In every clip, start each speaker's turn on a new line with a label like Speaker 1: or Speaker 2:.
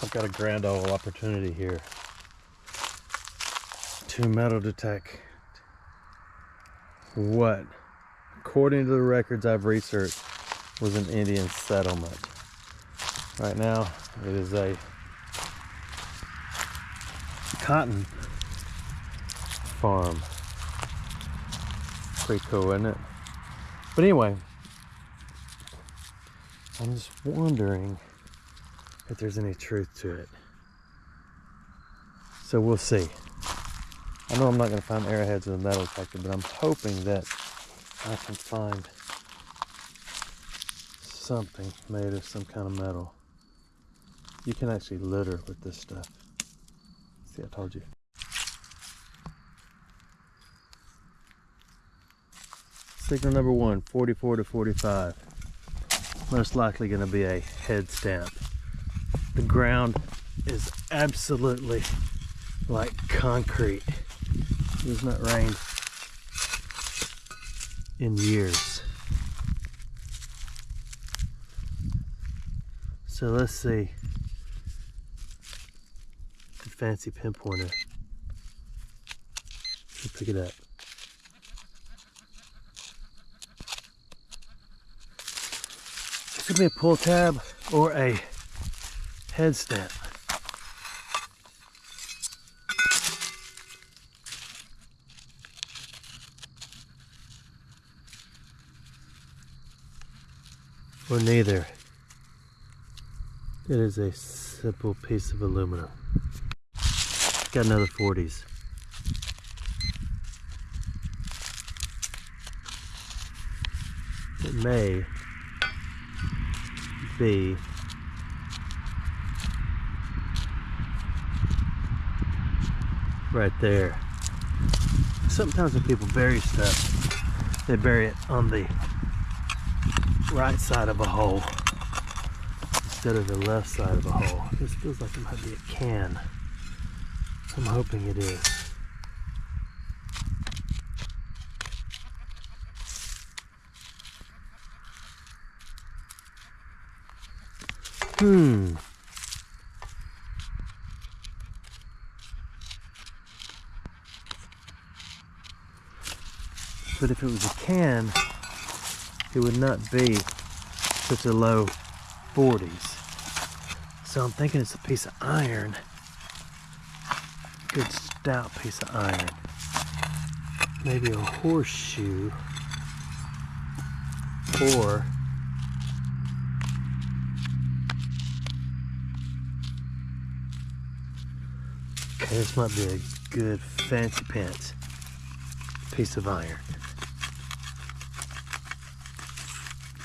Speaker 1: I've got a grand old opportunity here to metal detect what, according to the records I've researched, was an Indian settlement. Right now, it is a cotton farm. Pretty cool, isn't it? But anyway, I'm just wondering if there's any truth to it. So we'll see. I know I'm not going to find arrowheads with a metal detector, but I'm hoping that I can find something made of some kind of metal. You can actually litter with this stuff. See, I told you. Signal number 1, 44 to 45. Most likely going to be a head stamp. The ground is absolutely like concrete. It's not rained in years. So let's see the fancy pinpointer. Let's pick it up. It could be a pull tab or a head stamp. Or neither. It is a simple piece of aluminum. Got another 40s. It may be right there. Sometimes when people bury stuff, they bury it on the right side of a hole instead of the left side of a hole. This feels like it might be a can. I'm hoping it is. But if it was a can, it would not be such a low 40s. So I'm thinking it's a piece of iron. Good stout piece of iron. Maybe a horseshoe. Or okay, this might be a good fancy pants piece of iron.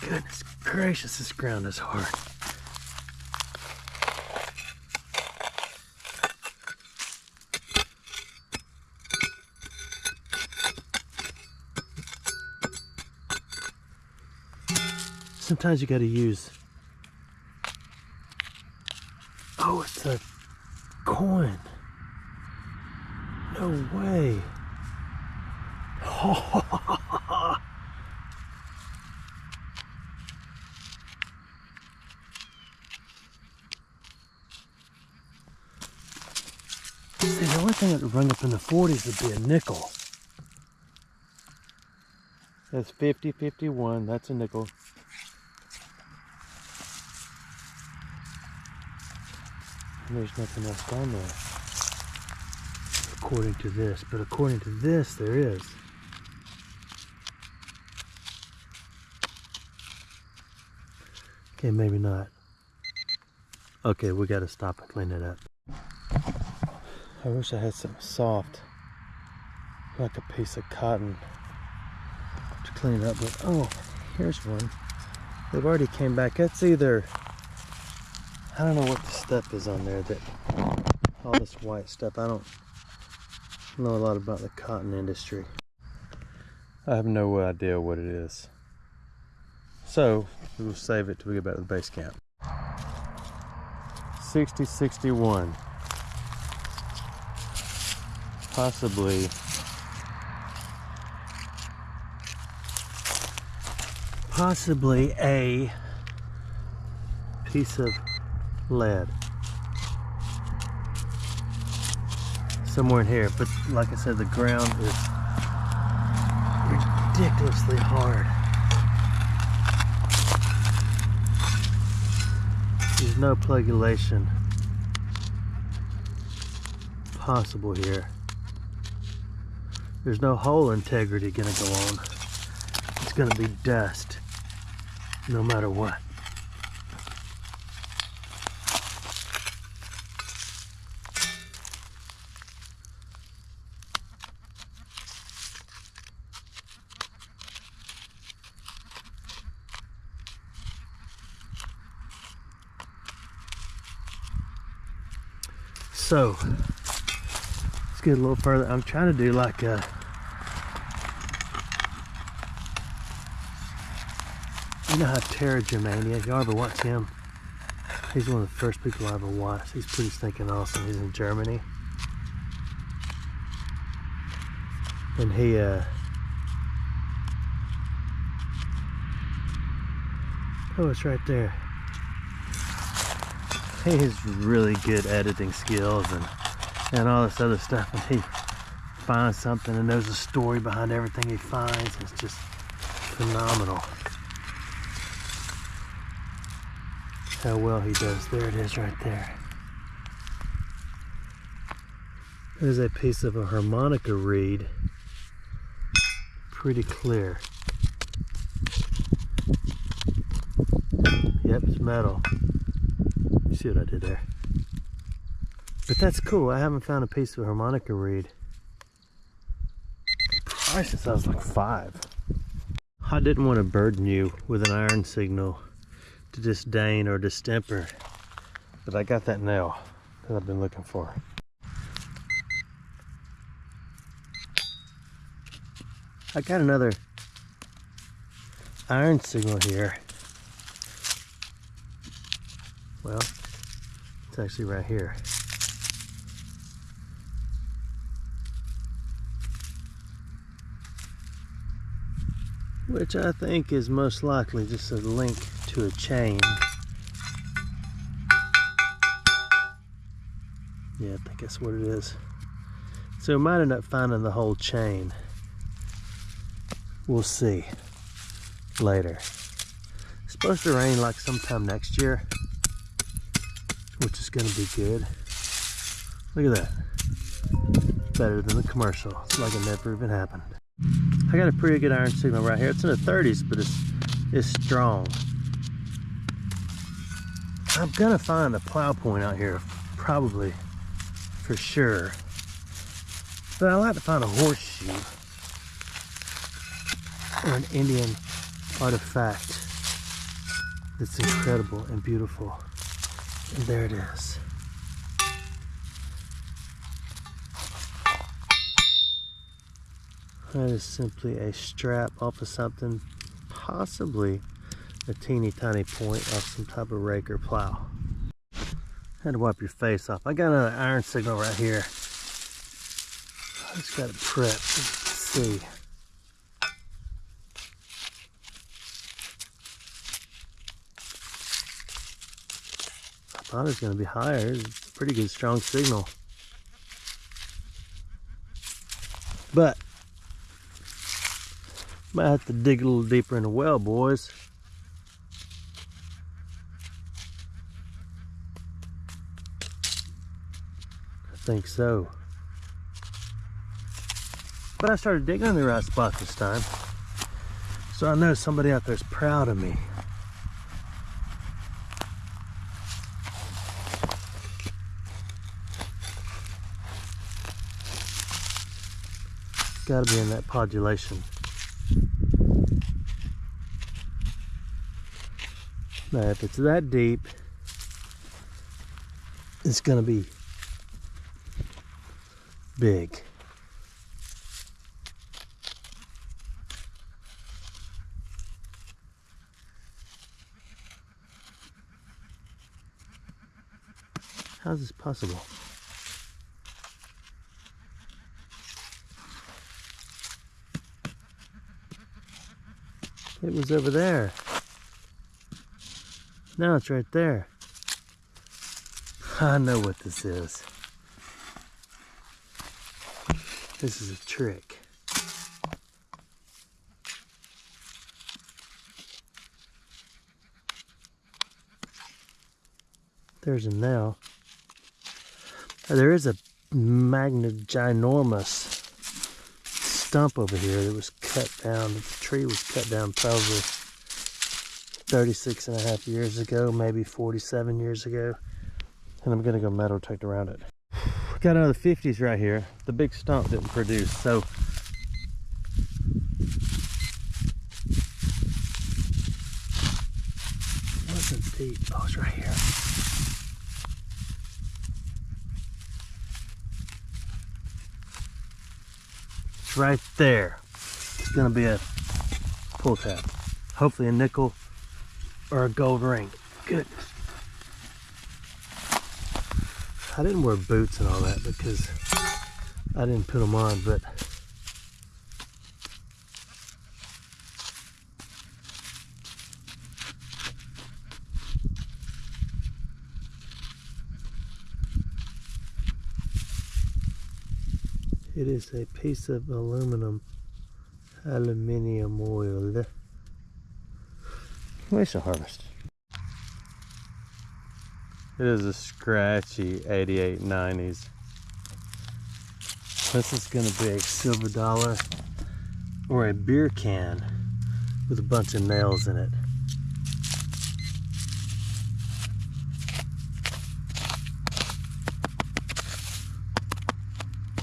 Speaker 1: Goodness gracious, this ground is hard. Sometimes you gotta use, oh, it's a coin. No way. See, the only thing that would run up in the 40s would be a nickel. That's 50, 51, that's a nickel. And there's nothing else down there, according to this. But according to this, there is. Okay, maybe not. Okay, we gotta stop and clean it up. I wish I had something soft, like a piece of cotton, to clean it up with. Oh, here's one. They've already came back. That's either, I don't know what the stuff is on there, that all this white stuff. I don't know a lot about the cotton industry. I have no idea what it is. So we'll save it till we get back to the base camp. 6061. Possibly a piece of lead. somewhere in here, but like I said, the ground is ridiculously hard. There's no plugulation possible here. There's no hole integrity gonna go on. It's gonna be dust no matter what. So let's get a little further. I'm trying to do like a, you know how Terra Germania, y'all ever watch him? He's one of the first people I ever watched. He's pretty stinking awesome. He's in Germany. And he oh, it's right there. He has really good editing skills and all this other stuff, and he finds something and there's a story behind everything he finds. It's just phenomenal how well he does. There it is right there. There's a piece of a harmonica reed, pretty clear. Yep, it's metal. You see what I did there? But that's cool. I haven't found a piece of harmonica reed. The price is, I was like $5. I didn't want to burden you with an iron signal to disdain or distemper, but I got that nail that I've been looking for. I got another iron signal here. Well, it's actually right here. Which I think is most likely just a link to a chain. Yeah, I think that's what it is. So we might end up finding the whole chain. We'll see later. It's supposed to rain like sometime next year, which is going to be good. Look at that. Better than the commercial. It's like it never even happened. I got a pretty good iron signal right here. It's in the 30s, but it's strong. I'm gonna find a plow point out here, probably, for sure. But I like to find a horseshoe or an Indian artifact that's incredible and beautiful. And there it is. That is simply a strap off of something, possibly a teeny tiny point off some type of rake or plow. Had to wipe your face off. I got another iron signal right here. I just got to prep to see. I thought it was going to be higher. It's a pretty good strong signal. But might have to dig a little deeper in the well, boys. I think so. But I started digging in the right spot this time. So I know somebody out there's proud of me. Gotta be in that podulation. Now, if it's that deep, it's gonna be big. How is this possible? It was over there. Now it's right there. I know what this is. This is a trick. There's a nail. There is a ginormous stump over here that was cut down. The tree was cut down probably 36 and a half years ago, maybe 47 years ago. And I'm gonna go metal detect around it. Got another 50s right here. The big stump didn't produce, so it wasn't deep. Oh, it's right here. It's right there. It's gonna be a pull tab. Hopefully a nickel or a gold ring. Goodness. I didn't wear boots and all that because I didn't put them on, but it is a piece of aluminium oil. Waste of harvest. It is a scratchy 88 90s. This is going to be a silver dollar or a beer can with a bunch of nails in it.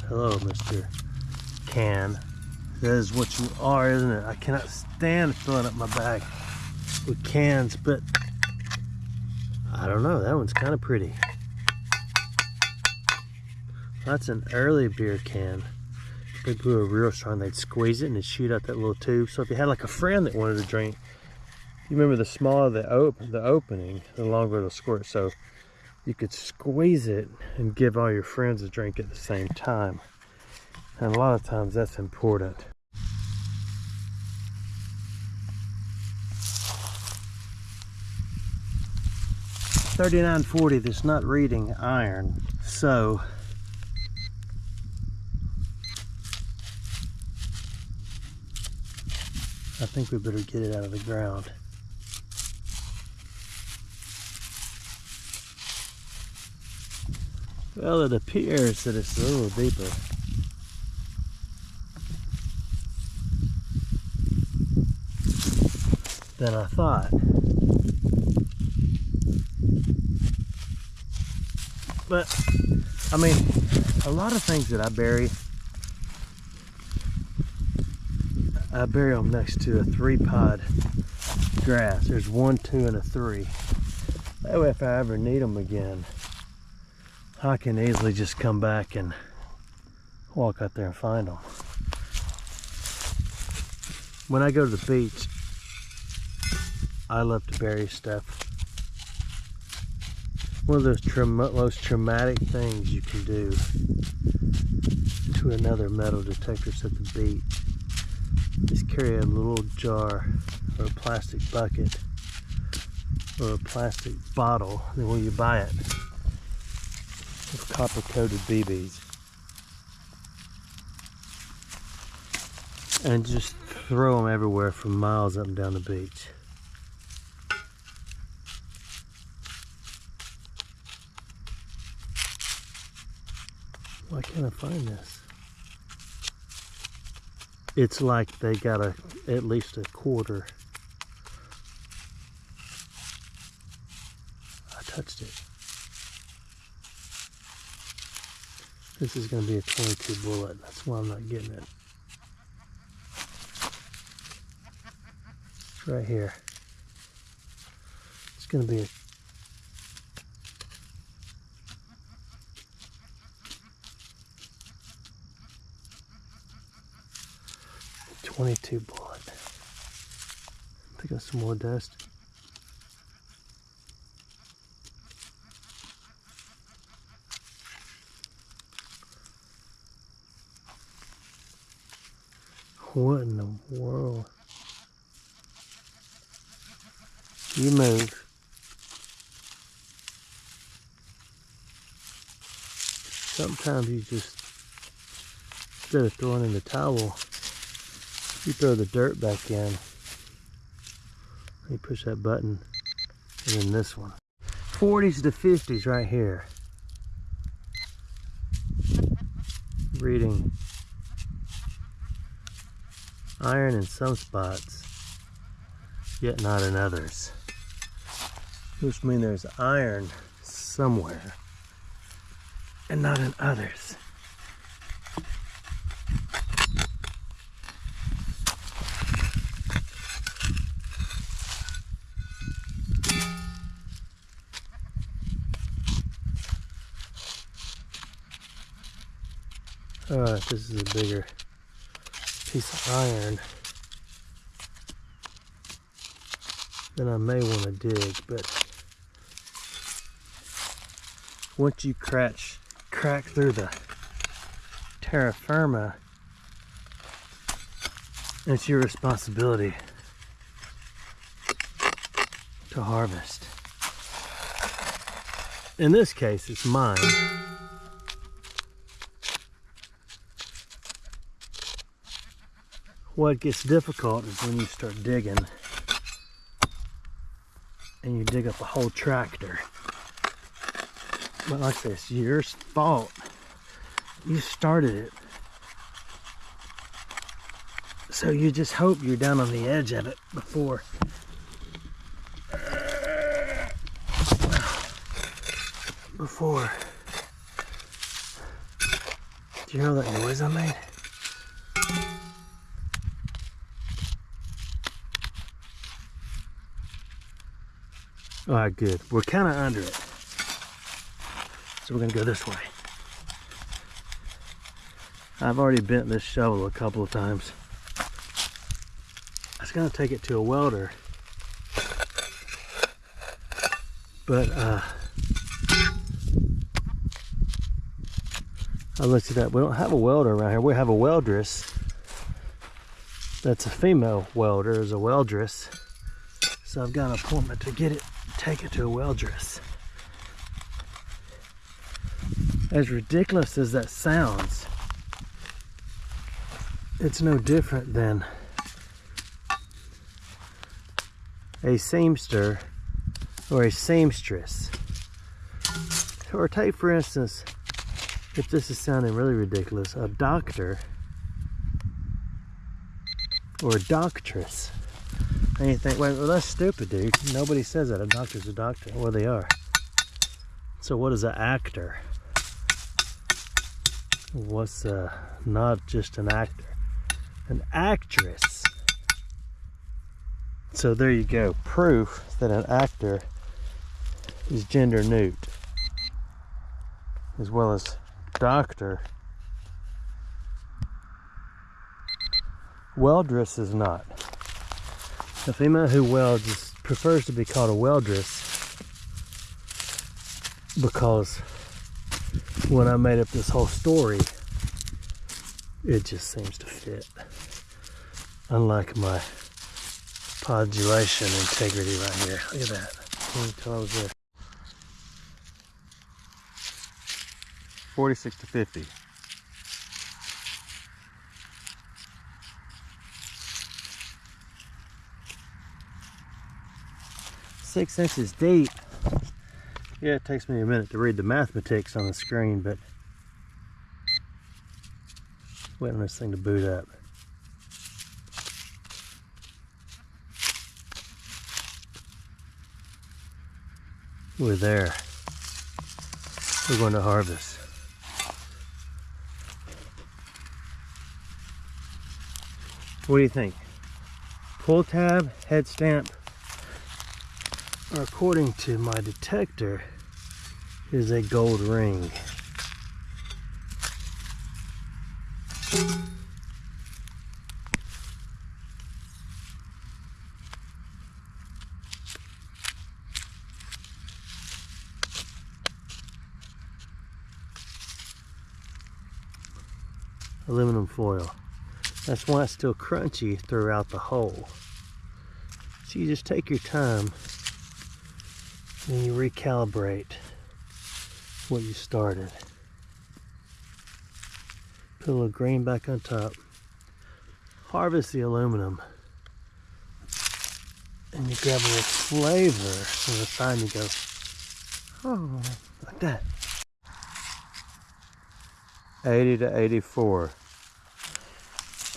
Speaker 1: Hello, Mr. Can. That is what you are, isn't it? I cannot stand filling up my bag with cans, but I don't know, that one's kind of pretty. That's an early beer can. People who are real strong, they'd squeeze it and it'd shoot out that little tube. So if you had like a friend that wanted to drink, you remember the smaller the opening, the longer it'll squirt. So you could squeeze it and give all your friends a drink at the same time. And a lot of times that's important. $39.40, that's not reading iron, so I think we better get it out of the ground. Well, it appears that it's a little deeper. Than I thought. But, I mean, a lot of things that I bury them next to a 3-pod grass. There's 1, 2, and a 3. That way if I ever need them again, I can easily just come back and walk out there and find them. When I go to the beach, I love to bury stuff. One of those most traumatic things you can do to another metal detectors at the beach is carry a little jar or a plastic bucket or a plastic bottle, and when you buy it, with copper coated BBs, and just throw them everywhere for miles up and down the beach. Why can't I find this? It's like they got at least a quarter. I touched it. This is going to be a 22 bullet. That's why I'm not getting it. It's right here. It's going to be a 22 bullet. Pick up some more dust. What in the world? You move. Sometimes you just instead of throwing in the towel, you throw the dirt back in. You push that button, and then this one. 40s to 50s right here. Reading iron in some spots, yet not in others. Which means there's iron somewhere and not in others. Alright, this is a bigger piece of iron than I may want to dig, but once you crack through the terra firma, it's your responsibility to harvest. In this case, it's mine. What gets difficult is when you start digging and you dig up a whole tractor. But like this, your fault. You started it. So you just hope you're down on the edge of it before. Do you hear that noise I made? Alright, good. We're kind of under it. So we're going to go this way. I've already bent this shovel a couple of times. I was going to take it to a welder. But I looked at that. We don't have a welder around here. We have a weldress. That's a female welder, is a weldress. So I've got an appointment to get it, take it to a weldress. As ridiculous as that sounds, it's no different than a seamster or a seamstress. Or take, for instance, if this is sounding really ridiculous, a doctor or a doctress. And you think, well, that's stupid, dude. Nobody says that. A doctor's a doctor. Well, they are. So what is an actor? What's not just an actor? An actress. So there you go. Proof that an actor is gender neuter. As well as doctor. Weldress is not. A female who welds prefers to be called a weldress because when I made up this whole story, it just seems to fit. Unlike my podulation integrity right here. Look at that. Can you tell I was there?
Speaker 2: 46 to 50.
Speaker 1: Six inches deep. Yeah, it takes me a minute to read the mathematics on the screen, but waiting on this thing to boot up. We're there. We're going to harvest. What do you think? Pull tab, head stamp, or according to my detector, is a gold ring. Aluminum foil. That's why it's still crunchy throughout the hole. So you just take your time and you recalibrate what you started. Put a little green back on top. Harvest the aluminum. And you grab a little flavor on the side and you go, oh, like that. 80 to 84.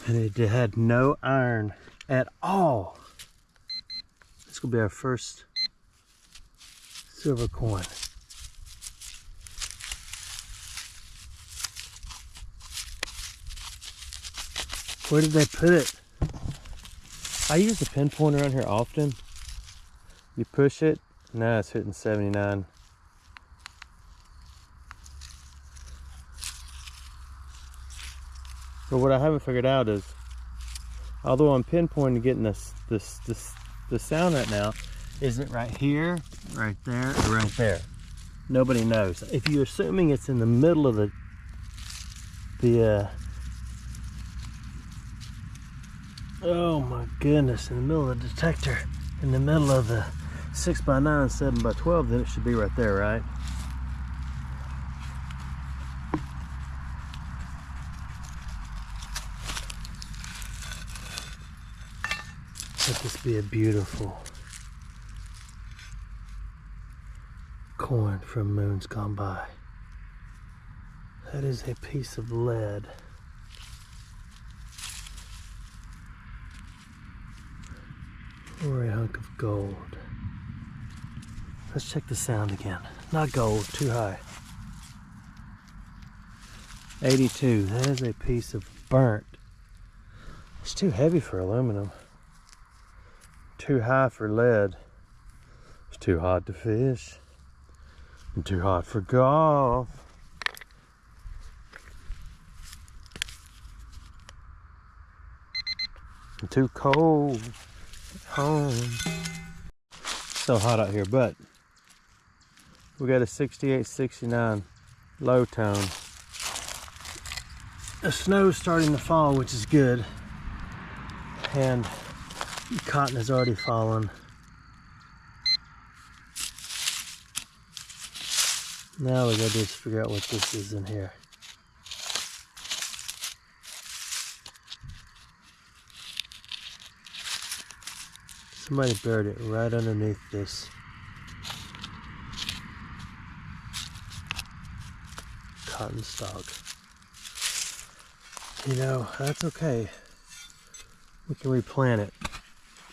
Speaker 1: And it had no iron at all. This will be our first silver coin. Where did they put it? I use the pin pointer around here often. You push it, now it's hitting 79. But what I haven't figured out is, although I'm pinpointing getting the sound right now, is it right here, right there, or right there? Nobody knows. If you're assuming it's in the middle of oh my goodness, in the middle of the detector, in the middle of the 6x9, 7x12, then it should be right there, right? Let this be a beautiful coin from moons gone by. That is a piece of lead. Or a hunk of gold. Let's check the sound again. Not gold, too high. 82, that is a piece of burnt. It's too heavy for aluminum. Too high for lead. It's too hot to fish. And too hot for golf. And too cold. Home. So hot out here, but we got a 68, 69 low tone. The snow's starting to fall, which is good, and cotton has already fallen. Now we gotta just figure out what this is in here. Somebody buried it right underneath this cotton stalk. You know, that's okay. We can replant it.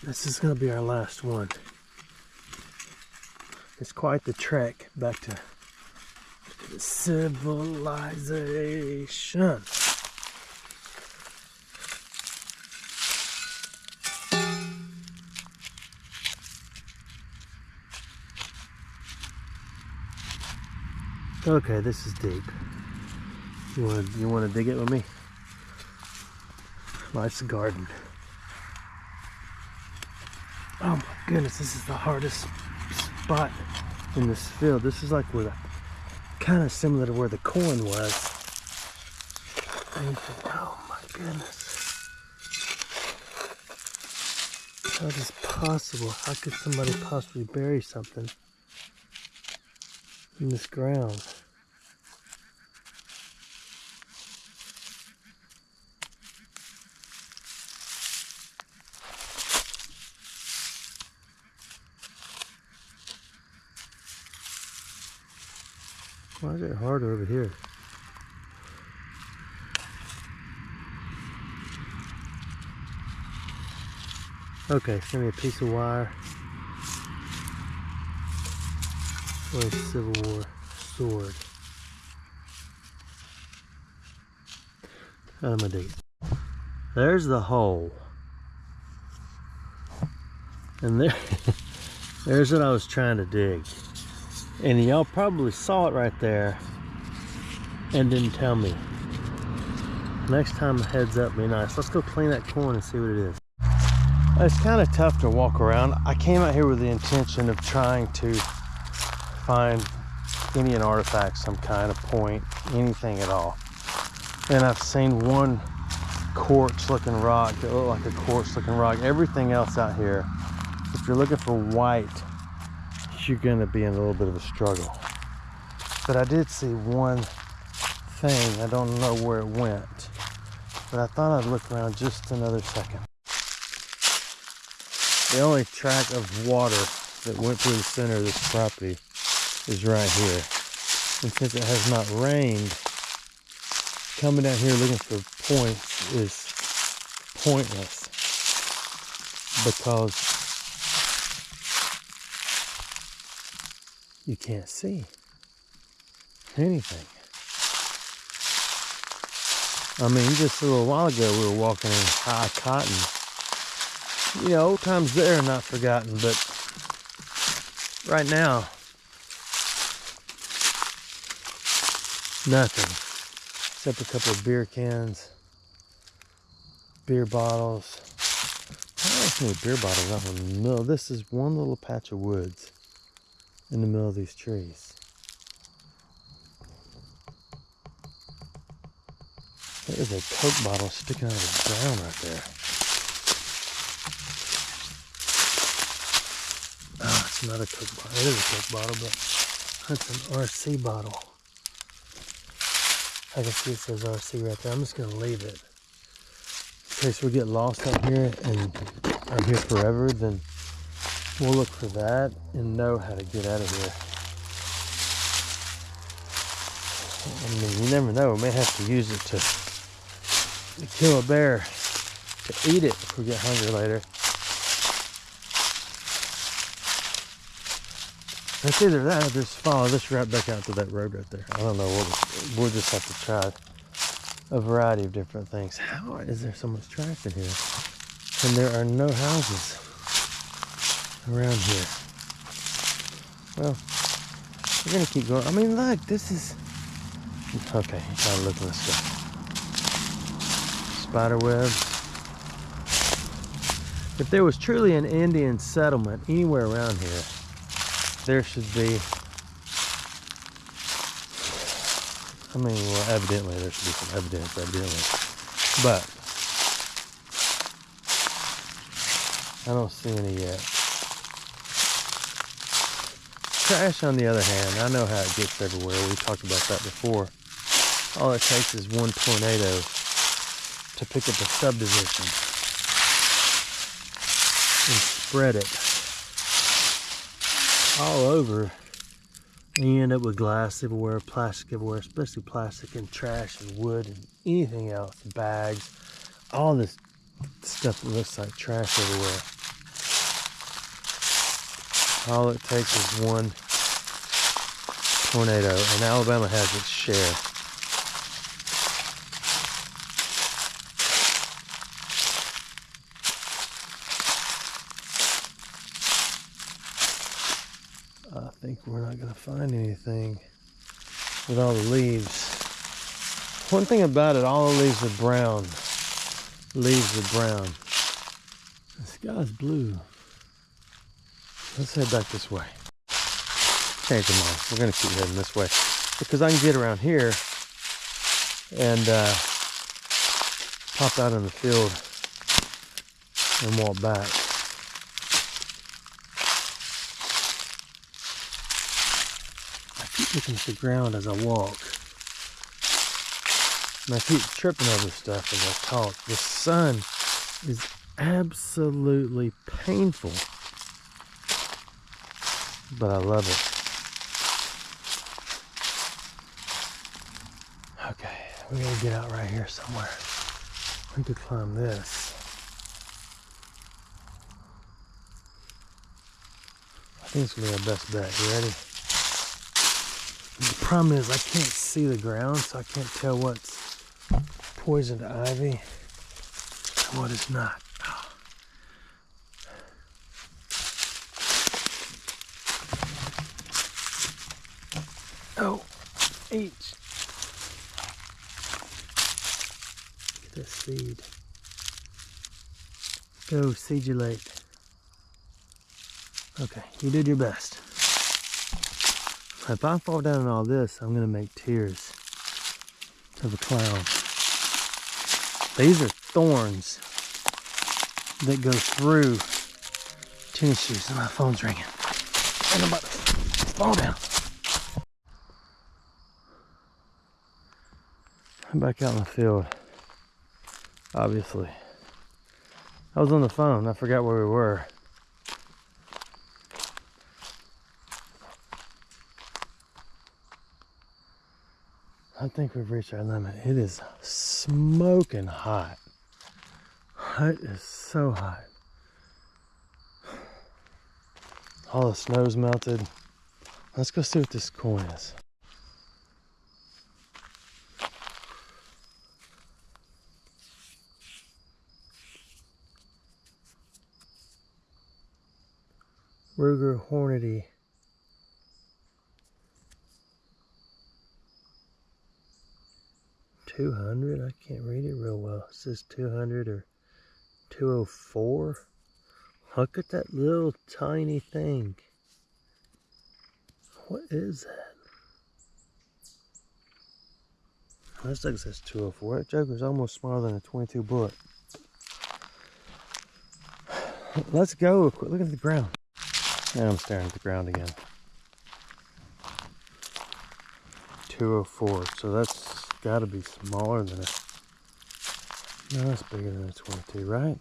Speaker 1: This is going to be our last one. It's quite the trek back to civilization. Okay, this is deep. You want to dig it with me? Life's a garden. Oh my goodness, this is the hardest spot in this field. This is like where kind of similar to where the coin was. And you think, oh my goodness. How is this possible? How could somebody possibly bury something in this ground? Why is it harder over here? Okay, send me a piece of wire. Or a Civil War sword. How am I dig it? There's the hole. And there's what I was trying to dig. And y'all probably saw it right there and didn't tell me. Next time, heads up, be nice. Let's go clean that coin and see what it is. It's kind of tough to walk around. I came out here with the intention of trying to find Indian artifacts, some kind of point, anything at all. And I've seen one quartz looking rock that looked like a quartz looking rock. Everything else out here, if you're looking for white, you're gonna be in a little bit of a struggle. But I did see one thing. I don't know where it went, but I thought I'd look around just another second. The only track of water that went through the center of this property is right here. And since it has not rained, coming down here looking for points is pointless, because you can't see anything. I mean, just a little while ago we were walking in high cotton. You know, old times there are not forgotten, but right now, nothing except a couple of beer cans, beer bottles. I don't see any beer bottles out in the middle. This is one little patch of woods in the middle of these trees. There is a Coke bottle sticking out of the ground right there. Oh, it's not a Coke bottle. It is a Coke bottle, but that's an RC bottle. I can see it says RC right there. I'm just gonna leave it. In case we get lost out here and I'm here forever, then we'll look for that and know how to get out of here. I mean, you never know. We may have to use it to kill a bear, to eat it if we get hungry later. It's either that or just follow this right back out to that road right there. I don't know. We'll just have to try a variety of different things. How is there so much trash in here? And there are no houses around here. Well, we're gonna keep going. I mean, look, this is okay. Try to look in this way. Spider webs. If there was truly an Indian settlement anywhere around here, there should be, I mean, well, evidently there should be some evidence, but I don't see any yet. Trash, on the other hand, I know how it gets everywhere. We talked about that before. All it takes is one tornado to pick up a subdivision and spread it all over, and you end up with glass everywhere, plastic everywhere, especially plastic and trash and wood and anything else, bags, all this stuff that looks like trash everywhere. All it takes is one tornado, and Alabama has its share. I think we're not going to find anything with all the leaves. One thing about it, all the leaves are brown. Leaves are brown. The sky's blue. Let's head back this way. Change the mind. We're going to keep heading this way because I can get around here and pop out in the field and walk back. Looking at the ground as I walk. And I keep tripping over stuff as I talk. The sun is absolutely painful, but I love it. Okay, we gotta get out right here somewhere. We could climb this. I think it's gonna be our best bet. You ready? The problem is I can't see the ground, so I can't tell what's poisoned ivy and what is not. Oh, H. Get that seed. Go, seedulate. Okay, you did your best. If I fall down in all this, I'm going to make tears of a clown. These are thorns that go through tennis shoes. And my phone's ringing. And I'm about to fall down. I'm back out in the field. Obviously. I was on the phone. I forgot where we were. I think we've reached our limit. It is smoking hot. It is so hot. All the snow's melted. Let's go see what this coin is. Ruger Hornady. $200. I can't read it real well. It says 200 or 204. Look at that little tiny thing. What is that? This thing says 204. That joker's almost smaller than a 22 bullet. Let's go. Look at the ground. Now I'm staring at the ground again. 204. So that's got to be smaller than a... No, that's bigger than a 22, right?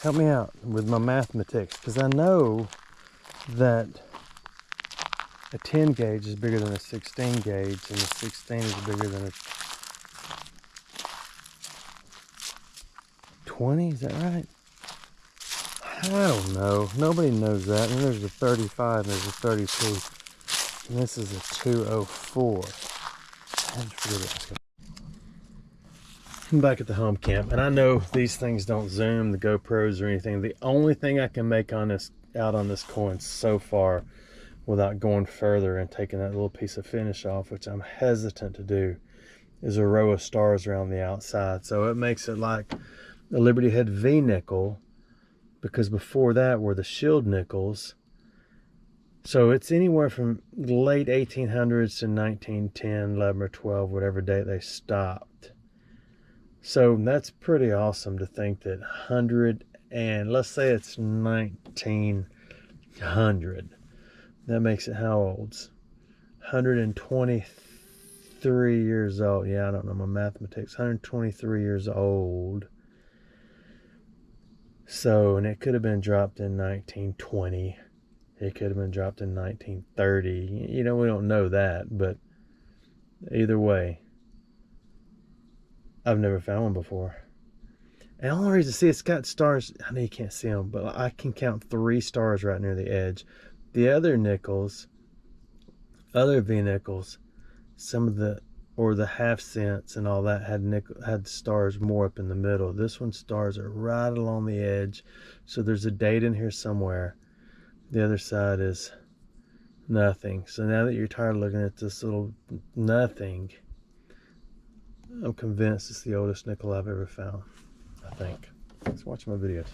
Speaker 1: Help me out with my mathematics, because I know that a 10 gauge is bigger than a 16 gauge, and a 16 is bigger than a 20. Is that right? I don't know. Nobody knows that. And there's a 35 and there's a 32. And this is a 204. I'm back at the home camp, and I know these things don't zoom, the GoPros or anything. The only thing I can make on this out on this coin so far, without going further and taking that little piece of finish off, which I'm hesitant to do, is a row of stars around the outside. So it makes it like a Liberty Head V nickel, because before that were the shield nickels. So it's anywhere from the late 1800s to 1910, 11 or 12, whatever date they stopped. So that's pretty awesome to think that 100 and let's say it's 1900. That makes it how old? 123 years old. Yeah, I don't know my mathematics. 123 years old. So, and it could have been dropped in 1920. It could have been dropped in 1930. You know, we don't know that, but either way, I've never found one before. And the only reason, see, it's got stars. I know you can't see them, but I can count 3 stars right near the edge. The other nickels, other V nickels, some of the, or the half cents and all that had stars more up in the middle. This one's stars are right along the edge. So there's a date in here somewhere. The other side is nothing. So now that you're tired of looking at this little nothing, I'm convinced it's the oldest nickel I've ever found, I think. Let's watch my videos.